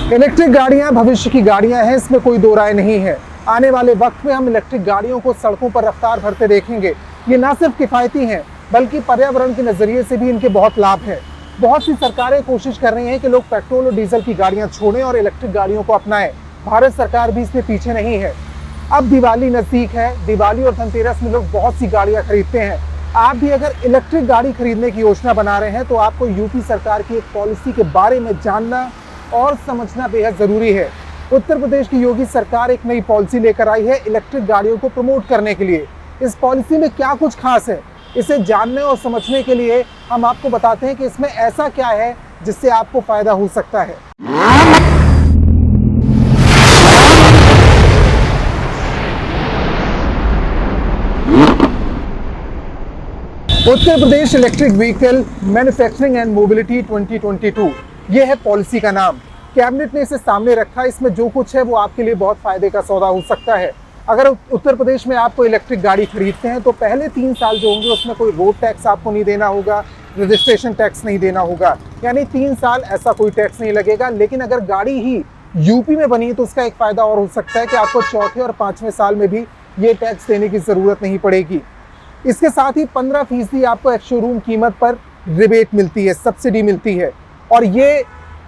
Electric गाड़ियां भविष्य की गाड़ियां हैं, इसमें कोई दो राय नहीं है। आने वाले वक्त में हम इलेक्ट्रिक गाड़ियों को सड़कों पर रफ्तार भरते देखेंगे। ये ना सिर्फ किफ़ायती हैं, बल्कि पर्यावरण के नज़रिए से भी इनके बहुत लाभ हैं। बहुत सी सरकारें कोशिश कर रही हैं कि लोग पेट्रोल और डीजल की गाड़ियां छोड़ें और इलेक्ट्रिक गाड़ियों को अपनाएं। भारत सरकार भी इसमें पीछे नहीं है। अब दिवाली नज़दीक है। दिवाली और धनतेरस में लोग बहुत सी गाड़ियाँ खरीदते हैं। आप भी अगर इलेक्ट्रिक गाड़ी खरीदने की योजना बना रहे हैं तो आपको यूपी सरकार की एक पॉलिसी के बारे में जानना और समझना बेहद ज़रूरी है। उत्तर प्रदेश की योगी सरकार एक नई पॉलिसी लेकर आई है इलेक्ट्रिक गाड़ियों को प्रमोट करने के लिए। इस पॉलिसी में क्या कुछ खास है, इसे जानने और समझने के लिए हम आपको बताते हैं कि इसमें ऐसा क्या है जिससे आपको फ़ायदा हो सकता है। Uttar Pradesh electric vehicle manufacturing and mobility 2022, ये है पॉलिसी का नाम। कैबिनेट ने इसे सामने रखा। इसमें जो कुछ है वो आपके लिए बहुत फायदे का सौदा हो सकता है। अगर उत्तर प्रदेश में आपको इलेक्ट्रिक गाड़ी खरीदते हैं तो पहले 3 साल जो होंगे उसमें कोई रोड टैक्स आपको नहीं देना होगा, रजिस्ट्रेशन टैक्स नहीं देना होगा, यानी 3 साल ऐसा कोई टैक्स नहीं लगेगा। लेकिन अगर गाड़ी ही यूपी में बनी तो उसका एक फ़ायदा और हो सकता है कि आपको चौथे और 5वें साल में भी ये टैक्स देने की ज़रूरत नहीं पड़ेगी। इसके साथ ही 15% आपको एक्स शोरूम कीमत पर रिबेट मिलती है, सब्सिडी मिलती है। और ये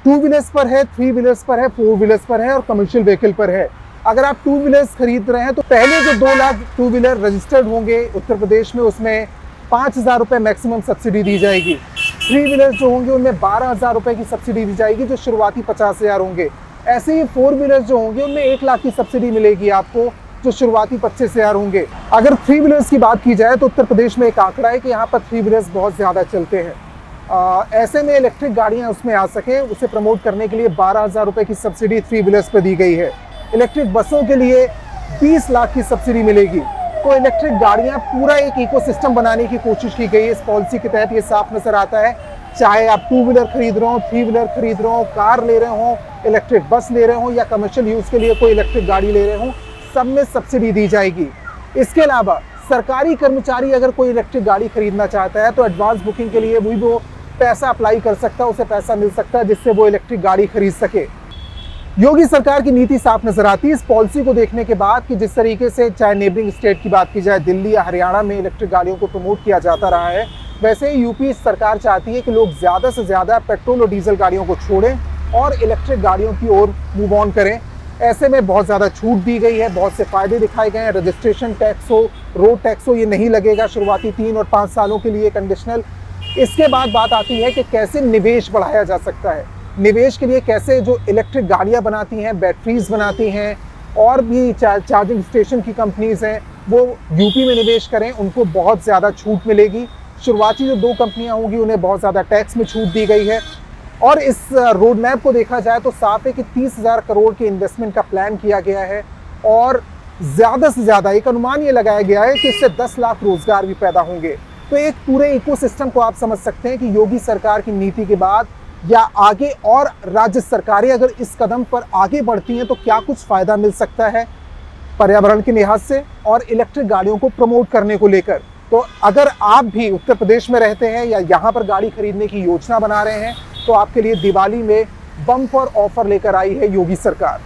2 व्हीलर्स पर है, 3 व्हीलर्स पर है, 4 व्हीलर्स पर है और कमर्शियल व्हीकल पर है। अगर आप 2 व्हीलर्स खरीद रहे हैं तो पहले जो 2 लाख 2 व्हीलर रजिस्टर्ड होंगे उत्तर प्रदेश में, उसमें 5,000 रुपये मैक्सिमम सब्सिडी दी जाएगी। 3 व्हीलर्स जो होंगे उनमें 12,000 रुपये की सब्सिडी दी जाएगी, जो शुरुआती 50,000 होंगे। ऐसे ही 4 व्हीलर्स जो होंगे उनमें 1 लाख की सब्सिडी मिलेगी आपको, जो शुरुआती 25,000 होंगे। अगर 3 व्हीलर्स की बात की जाए तो उत्तर प्रदेश में एक आंकड़ा है कि यहाँ पर 3 व्हीलर्स बहुत ज़्यादा चलते हैं। ऐसे में इलेक्ट्रिक गाड़ियाँ उसमें आ सकें, उसे प्रमोट करने के लिए 12,000 रुपये की सब्सिडी 3 व्हीलर्स पर दी गई है। इलेक्ट्रिक बसों के लिए 20 लाख की सब्सिडी मिलेगी। तो इलेक्ट्रिक गाड़ियाँ पूरा एक इकोसिस्टम बनाने की कोशिश की गई है। इस पॉलिसी के तहत ये साफ नज़र आता है, चाहे आप 2 व्हीलर खरीद रहे हो, 3 व्हीलर खरीद रहे हो, कार ले रहे हो, इलेक्ट्रिक बस ले रहे हो या कमर्शियल यूज़ के लिए कोई इलेक्ट्रिक गाड़ी ले रहे हो, सब में सब्सिडी दी जाएगी। इसके अलावा सरकारी कर्मचारी अगर कोई इलेक्ट्रिक गाड़ी खरीदना चाहता है तो एडवांस बुकिंग के लिए वो पैसा अप्लाई कर सकता है, उसे पैसा मिल सकता है जिससे वो इलेक्ट्रिक गाड़ी खरीद सके। योगी सरकार की नीति साफ नजर आती है इस पॉलिसी को देखने के बाद कि जिस तरीके से चाहे नेबरिंग स्टेट की बात की जाए, दिल्ली या हरियाणा में इलेक्ट्रिक गाड़ियों को प्रमोट किया जाता रहा है, वैसे ही यूपी सरकार चाहती है कि लोग ज़्यादा से ज़्यादा पेट्रोल और डीजल गाड़ियों को छोड़ें और इलेक्ट्रिक गाड़ियों की ओर मूव ऑन करें। ऐसे में बहुत ज़्यादा छूट दी गई है, बहुत से फ़ायदे दिखाए गए हैं। रजिस्ट्रेशन टैक्स हो, रोड टैक्स हो, ये नहीं लगेगा शुरुआती 3 और 5 सालों के लिए कंडीशनल। इसके बाद बात आती है कि कैसे निवेश बढ़ाया जा सकता है। निवेश के लिए कैसे जो इलेक्ट्रिक गाड़ियाँ बनाती हैं, बैटरीज बनाती हैं और भी चार्जिंग स्टेशन की कंपनीज़ हैं, वो यूपी में निवेश करें, उनको बहुत ज़्यादा छूट मिलेगी। शुरुआती जो 2 कंपनियाँ होंगी उन्हें बहुत ज़्यादा टैक्स में छूट दी गई है। और इस रोड मैप को देखा जाए तो साफ है कि 30,000 करोड़ के इन्वेस्टमेंट का प्लान किया गया है और ज़्यादा से ज़्यादा एक अनुमान ये लगाया गया है कि इससे 10 लाख रोजगार भी पैदा होंगे। तो एक पूरे इकोसिस्टम को आप समझ सकते हैं कि योगी सरकार की नीति के बाद या आगे और राज्य सरकारें अगर इस कदम पर आगे बढ़ती हैं तो क्या कुछ फ़ायदा मिल सकता है पर्यावरण के लिहाज से और इलेक्ट्रिक गाड़ियों को प्रमोट करने को लेकर। तो अगर आप भी उत्तर प्रदेश में रहते हैं या यहाँ पर गाड़ी खरीदने की योजना बना रहे हैं तो आपके लिए दिवाली में बम्पर ऑफर लेकर आई है योगी सरकार।